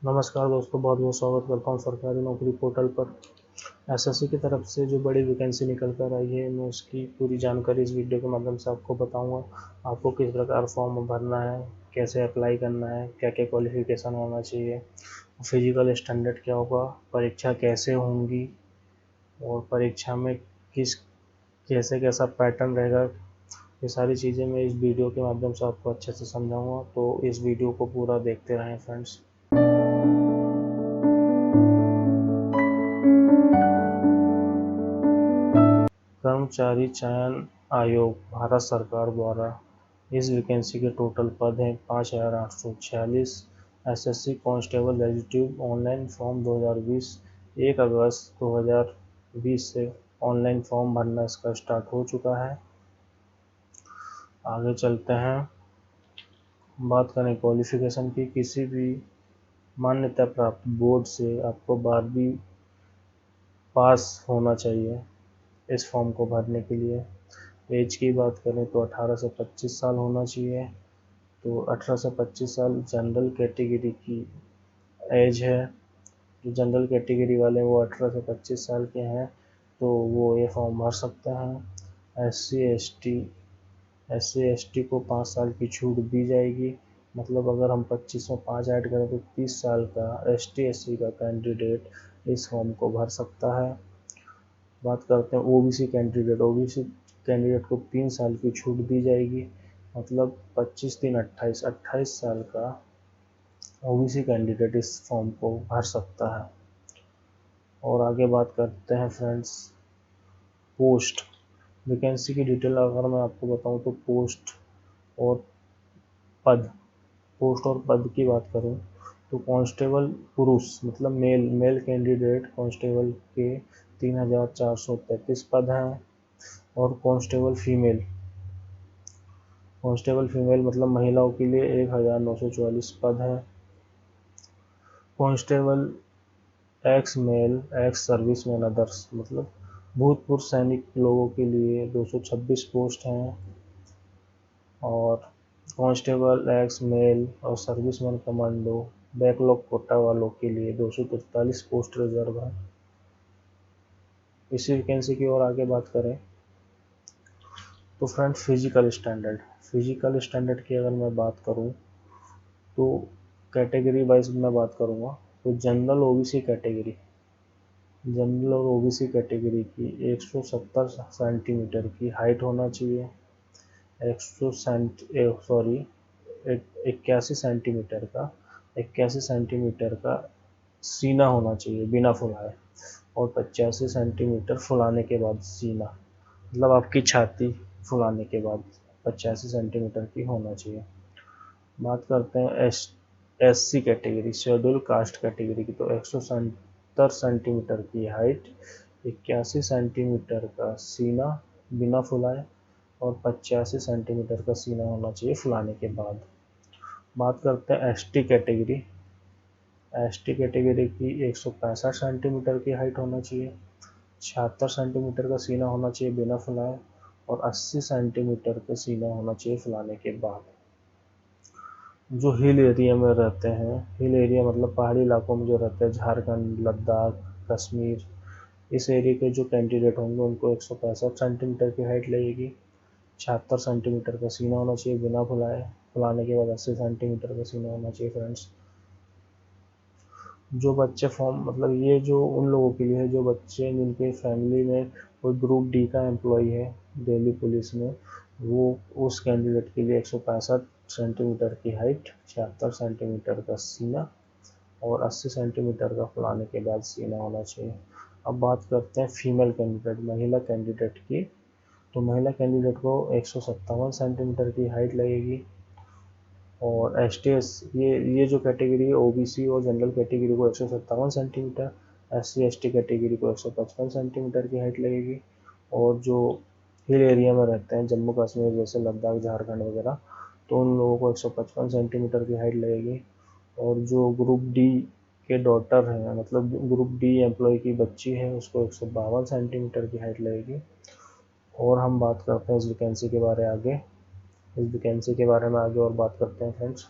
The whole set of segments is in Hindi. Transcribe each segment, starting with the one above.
नमस्कार दोस्तों, बहुत बहुत स्वागत करता हूं सरकारी नौकरी पोर्टल पर। एसएससी की तरफ से जो बड़ी वैकेंसी निकल कर आई है, मैं उसकी पूरी जानकारी इस वीडियो के माध्यम से आपको बताऊंगा। आपको किस प्रकार फॉर्म भरना है, कैसे अप्लाई करना है, क्या क्या क्वालिफिकेशन होना चाहिए, फिजिकल स्टैंडर्ड क्या होगा, परीक्षा कैसे होंगी और परीक्षा में किस कैसा पैटर्न रहेगा। ये सारी चीज़ें मैं इस वीडियो के माध्यम से आपको अच्छे से समझाऊंगा, तो इस वीडियो को पूरा देखते रहें फ्रेंड्स। कर्मचारी चयन आयोग भारत सरकार द्वारा इस वैकेंसी के टोटल पद हैं 5,846। SSC constable executive online form 2020 1 अगस्त 2020 से ऑनलाइन फॉर्म भरना इसका स्टार्ट हो चुका है। आगे चलते हैं, बात करें क्वालिफिकेशन की। किसी भी मान्यता प्राप्त बोर्ड से आपको 12वीं पास होना चाहिए इस फॉर्म को भरने के लिए। एज की बात करें तो 18 से 25 साल होना चाहिए। तो 18 से 25 साल जनरल कैटेगरी की एज है। जो जनरल कैटेगरी वाले हैं वो 18 से 25 साल के हैं, तो वो ये फॉर्म भर सकते हैं। एस सी एस टी को 5 साल की छूट दी जाएगी। मतलब अगर हम 25 में 5 ऐड करें तो 30 साल का ST/SC का कैंडिडेट इस फॉर्म को भर सकता है। बात करते हैं ओबीसी कैंडिडेट को 3 साल की छूट दी जाएगी। मतलब 25 3 28 साल का ओबीसी कैंडिडेट इस फॉर्म को भर सकता है। और आगे बात करते हैं फ्रेंड्स, पोस्ट वैकेंसी की डिटेल अगर मैं आपको बताऊं तो और पद पोस्ट और पद की बात करूं तो कांस्टेबल पुरुष मतलब मेल कैंडिडेट कांस्टेबल के 3,433 पद हैं। और कांस्टेबल फीमेल मतलब महिलाओं के लिए 1,944 पद हैं। Constable ex male ex serviceman others मतलब भूतपूर्व सैनिक लोगों के लिए 226 पोस्ट हैं। और कांस्टेबल एक्स मेल और सर्विसमैन कमांडो बैकलॉग कोटा वालों के लिए 243 पोस्ट रिजर्व है। इसी वैकेंसी की और आगे बात करें तो फ्रेंड फिजिकल स्टैंडर्ड की अगर मैं बात करूं तो कैटेगरी वाइज मैं बात करूंगा। तो जनरल और ओबीसी कैटेगरी की 170 सेंटीमीटर की हाइट होना चाहिए। 81 सेंटीमीटर का सीना होना चाहिए बिना फुलाए। और 85 सेंटीमीटर फुलाने के बाद सीना मतलब आपकी छाती फुलाने के बाद 85 सेंटीमीटर की होना चाहिए। बात करते हैं SC category schedule caste category की। तो 170 सेंटीमीटर की हाइट, 81 सेंटीमीटर का सीना बिना फुलाए और 85 सेंटीमीटर का सीना होना चाहिए फुलाने के बाद। बात करते हैं एसटी कैटेगरी की 165 सेंटीमीटर की हाइट होना चाहिए, 76 सेंटीमीटर का सीना होना चाहिए बिना फुलाए और 80 सेंटीमीटर का सीना होना चाहिए फुलाने के बाद। जो हिल एरिया में रहते हैं, हिल एरिया मतलब पहाड़ी इलाकों में जो रहते हैं, झारखंड, लद्दाख, कश्मीर, इस एरिया के जो कैंडिडेट होंगे उनको 165 सेंटीमीटर की हाइट लगेगी, 76 सेंटीमीटर का सीना होना चाहिए बिना फुलाए, फुलाने के बाद 80 सेंटीमीटर का सीना होना चाहिए फ्रेंड्स। जो बच्चे फॉर्म मतलब ये जो उन लोगों के लिए है जो बच्चे जिनके फैमिली में कोई ग्रुप डी का एम्प्लॉय है दिल्ली पुलिस में, वो उस कैंडिडेट के लिए 165 सेंटीमीटर की हाइट, 76 सेंटीमीटर का सीना और 80 सेंटीमीटर का फुलाने के बाद सीना होना चाहिए। अब बात करते हैं फीमेल कैंडिडेट महिला कैंडिडेट की। तो महिला कैंडिडेट को 157 सेंटीमीटर की हाइट लगेगी। और एसटीएस ये जो कैटेगरी है ओबीसी और जनरल कैटेगरी को 157 सेंटीमीटर, SC/ST कैटेगरी को 155 सेंटीमीटर की हाइट लगेगी। और जो हिल एरिया में रहते हैं जम्मू कश्मीर जैसे लद्दाख, झारखंड वगैरह, तो उन लोगों को 155 सेंटीमीटर की हाइट लगेगी। और जो ग्रुप डी के डॉटर हैं मतलब ग्रुप डी एम्प्लॉय की बच्ची है उसको 152 सेंटीमीटर की हाइट लगेगी। और हम बात करते हैं इस वैकेंसी के बारे में आगे और बात करते हैं फ्रेंड्स।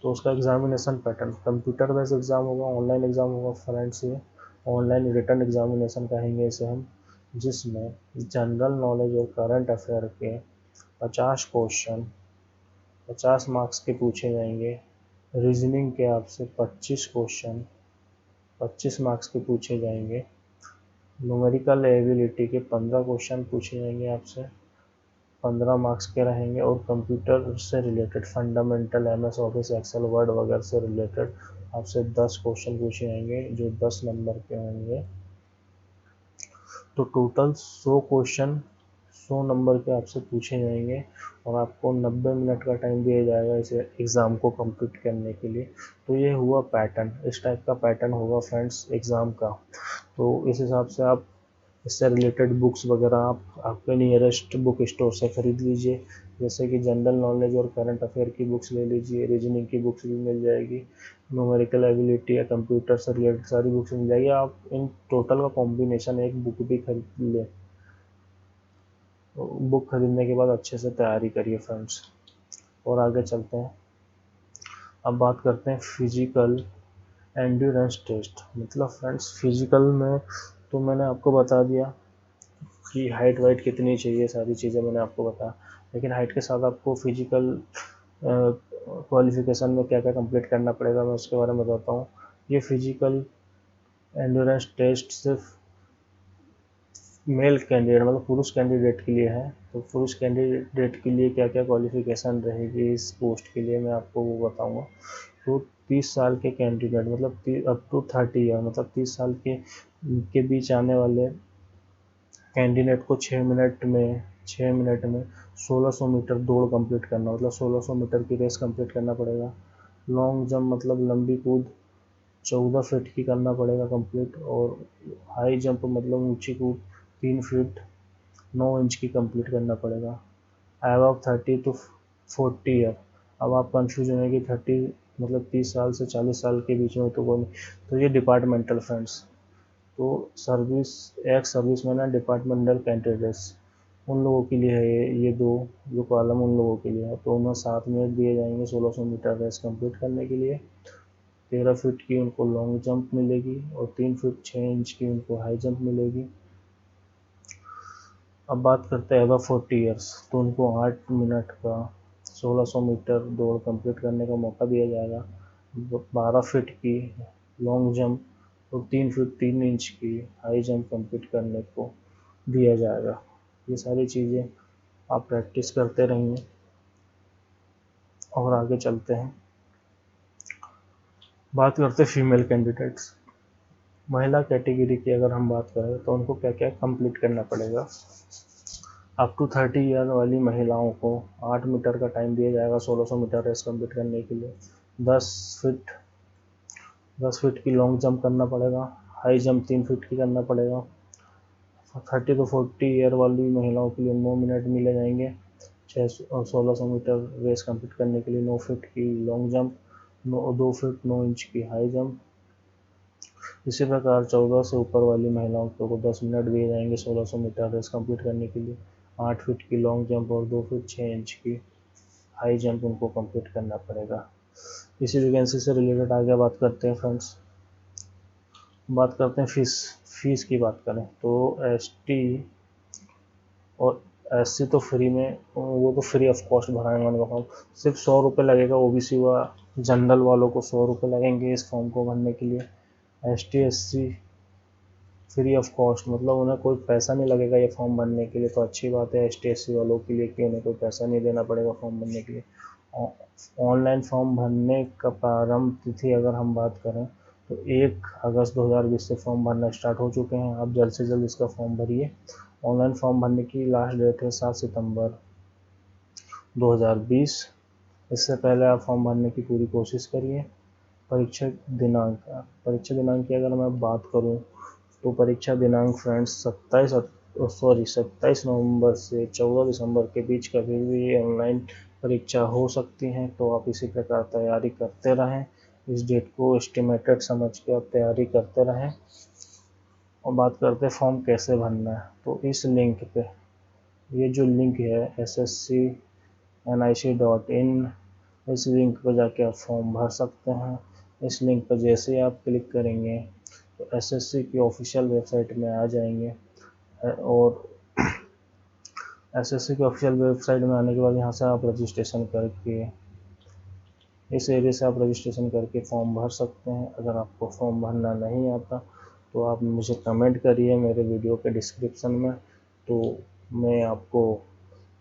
तो उसका examination pattern computer based exam होगा, ऑनलाइन एग्ज़ाम होगा फ्रेंड्स। ये ऑनलाइन रिटन एग्जामिनेशन कहेंगे इसे हम, जिसमें जनरल नॉलेज और करंट अफेयर के 50 क्वेश्चन 50 मार्क्स के पूछे जाएंगे। रीजनिंग के आपसे 25 क्वेश्चन 25 मार्क्स के पूछे जाएंगे। न्यूमेरिकल एबिलिटी के 15 क्वेश्चन पूछे जाएंगे आपसे, 15 मार्क्स के रहेंगे। और कंप्यूटर से related fundamental MS office excel word वगैरह से रिलेटेड आपसे 10 क्वेश्चन पूछे जाएंगे जो 10 नंबर के होंगे। तो टोटल 100 क्वेश्चन 100 नंबर के आपसे पूछे जाएंगे और आपको 90 मिनट का टाइम दिया जाएगा इसे एग्ज़ाम को कंप्लीट करने के लिए। तो ये हुआ पैटर्न, इस टाइप का पैटर्न होगा फ्रेंड्स एग्ज़ाम का। तो इस हिसाब से आप इससे रिलेटेड बुक्स वगैरह आप आपके नियरेस्ट बुक स्टोर से ख़रीद लीजिए, जैसे कि जनरल नॉलेज और करंट अफेयर की बुक्स ले लीजिए, रीजनिंग की बुक्स भी मिल जाएगी, न्यूमेरिकल एबिलिटी या कंप्यूटर से रिलेटेड सारी बुक्स मिल जाएगी। आप इन टोटल का कॉम्बिनेशन एक बुक भी खरीद लें। तो बुक खरीदने के बाद अच्छे से तैयारी करिए फ्रेंड्स। और आगे चलते हैं, अब बात करते हैं फिजिकल एंड्योरेंस टेस्ट। मतलब फ्रेंड्स फिजिकल में तो मैंने आपको बता दिया कि हाइट वाइट कितनी चाहिए, सारी चीज़ें मैंने आपको बताया, लेकिन हाइट के साथ आपको फिजिकल क्वालिफिकेशन में क्या क्या कंप्लीट करना पड़ेगा मैं उसके बारे में बताता हूँ। ये फिजिकल एंड्योरेंस टेस्ट सिर्फ मेल कैंडिडेट मतलब पुरुष कैंडिडेट के लिए है। तो पुरुष कैंडिडेट के लिए क्या क्या क्वालिफिकेशन रहेगी इस पोस्ट के लिए मैं आपको वो बताऊँगा। तो 30 साल के कैंडिडेट मतलब अप टू 30 ईयर मतलब 30 साल के बीच आने वाले कैंडिडेट को 6 मिनट में 1600 मीटर दौड़ कंप्लीट करना, मतलब 1600 मीटर की रेस कंप्लीट करना पड़ेगा। लॉन्ग जंप मतलब लंबी कूद 14 फीट की करना पड़ेगा कंप्लीट। और हाई जंप मतलब ऊंची कूद 3 फीट 9 इंच की कंप्लीट करना पड़ेगा। अबव 30 टू 40 ईयर, अब आप कंफ्यूज होंगे कि 30 मतलब 30 साल से 40 साल के बीच में तो कौन, तो ये डिपार्टमेंटल फ्रेंड्स। तो service ex service man and departmental candidates उन लोगों के लिए है ये दो जो कॉलम उन लोगों के लिए है। तो उन्हें 7 मिनट दिए जाएंगे 1600 मीटर रेस कंप्लीट करने के लिए। 13 फीट की उनको लॉन्ग जंप मिलेगी और 3 फीट 6 इंच की उनको हाई जंप मिलेगी। अब बात करते हैं अबव 40 ईयर्स, तो उनको 8 मिनट का 1600 मीटर दौड़ कंप्लीट करने का मौका दिया जाएगा। 12 फीट की लॉन्ग जंप और 3 फीट 3 इंच की हाई जंप कंप्लीट करने को दिया जाएगा। ये सारी चीज़ें आप प्रैक्टिस करते रहिए। और आगे चलते हैं, बात करते हैं फीमेल कैंडिडेट्स। महिला कैटेगरी की अगर हम बात करें तो उनको क्या क्या कंप्लीट करना पड़ेगा। अप टू 30 ईयर वाली महिलाओं को 8 मीटर का टाइम दिया जाएगा 1600 मीटर रेस कंप्लीट करने के लिए। 10 फीट की लॉन्ग जंप करना पड़ेगा, हाई जंप 3 फीट की करना पड़ेगा। 30 टू 40 ईयर वाली महिलाओं के लिए 9 मिनट मिले जाएंगे 1600 मीटर रेस कंप्लीट करने के लिए। 9 फीट की लॉन्ग जंप, 2 फीट 9 इंच की हाई जंप। इसी प्रकार 14 से ऊपर वाली महिलाओं को 10 मिनट दिए जाएंगे 1600 मीटर रेस कंप्लीट करने के लिए। 8 फीट की लॉन्ग जंप और 2 फीट 6 इंच की हाई जंप उनको कंप्लीट करना पड़ेगा। इसी वैकेंसी से रिलेटेड आगे बात करते हैं फ्रेंड्स। बात करते हैं फीस की बात करें तो ST और SC तो फ्री में, वो तो फ्री ऑफ कॉस्ट भराएंगे उनका फॉर्म। सिर्फ 100 रुपये लगेगा OBC व जनरल वालों को 100 रुपये लगेंगे इस फॉर्म को भरने के लिए। ST SC free of cost मतलब उन्हें कोई पैसा नहीं लगेगा ये फॉर्म भरने के लिए। तो अच्छी बात है ST SC वालों के लिए कि उन्हें कोई पैसा नहीं देना पड़ेगा फॉर्म भरने के लिए। ऑनलाइन फॉर्म भरने का प्रारंभ तिथि अगर हम बात करें तो 1 अगस्त 2020 से फॉर्म भरना स्टार्ट हो चुके हैं। आप जल्द से जल्द इसका फॉर्म भरिए। ऑनलाइन फॉर्म भरने की लास्ट डेट है 7 सितंबर 2020। इससे पहले आप फॉर्म भरने की पूरी कोशिश करिए। परीक्षा दिनांक की अगर मैं बात करूं तो परीक्षा दिनांक फ्रेंड्स 27 नवंबर से 14 दिसंबर के बीच कभी भी ऑनलाइन परीक्षा हो सकती हैं। तो आप इसी प्रकार तैयारी करते रहें, इस डेट को एस्टिमेटेड समझ के आप तैयारी करते रहें। और बात करते हैं फॉर्म कैसे भरना है, तो इस लिंक पे, ये जो लिंक है sscnic.in इस लिंक पर जाके आप फॉर्म भर सकते हैं। इस लिंक पर जैसे ही आप क्लिक करेंगे तो एसएससी की ऑफिशियल वेबसाइट में आ जाएंगे और एसएससी की ऑफिशियल वेबसाइट में आने के बाद यहाँ से आप रजिस्ट्रेशन करके इस एरिया से आप रजिस्ट्रेशन करके फॉर्म भर सकते हैं। अगर आपको फॉर्म भरना नहीं आता तो आप मुझे कमेंट करिए मेरे वीडियो के डिस्क्रिप्शन में, तो मैं आपको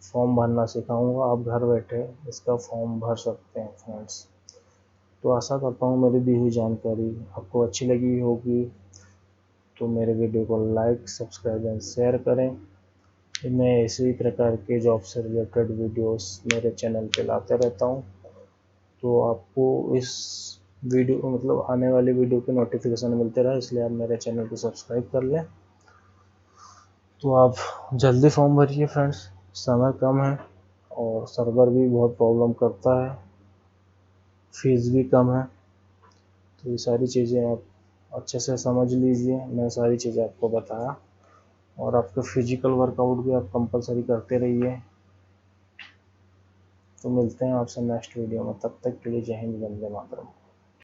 फॉर्म भरना सिखाऊंगा। आप घर बैठे इसका फॉर्म भर सकते हैं फ्रेंड्स। तो आशा करता हूँ मेरी दी हुई जानकारी आपको अच्छी लगी होगी, तो मेरे वीडियो को लाइक, सब्सक्राइब एंड शेयर करें। मैं इसी प्रकार के जॉब से रिलेटेड वीडियोस मेरे चैनल पे लाते रहता हूँ, तो आपको इस वीडियो मतलब आने वाली वीडियो के नोटिफिकेशन मिलते रहे, इसलिए आप मेरे चैनल को सब्सक्राइब कर लें। तो आप जल्दी फॉर्म भरिए फ्रेंड्स, समय कम है और सर्वर भी बहुत प्रॉब्लम करता है, फीस भी कम है। तो ये सारी चीज़ें आप अच्छे से समझ लीजिए, मैं सारी चीज़ें आपको बताया। और आपका फिजिकल वर्कआउट भी आप कंपलसरी करते रहिए। तो मिलते हैं आपसे नेक्स्ट वीडियो में, तब तक के लिए जय हिंद, वंदे मातरम।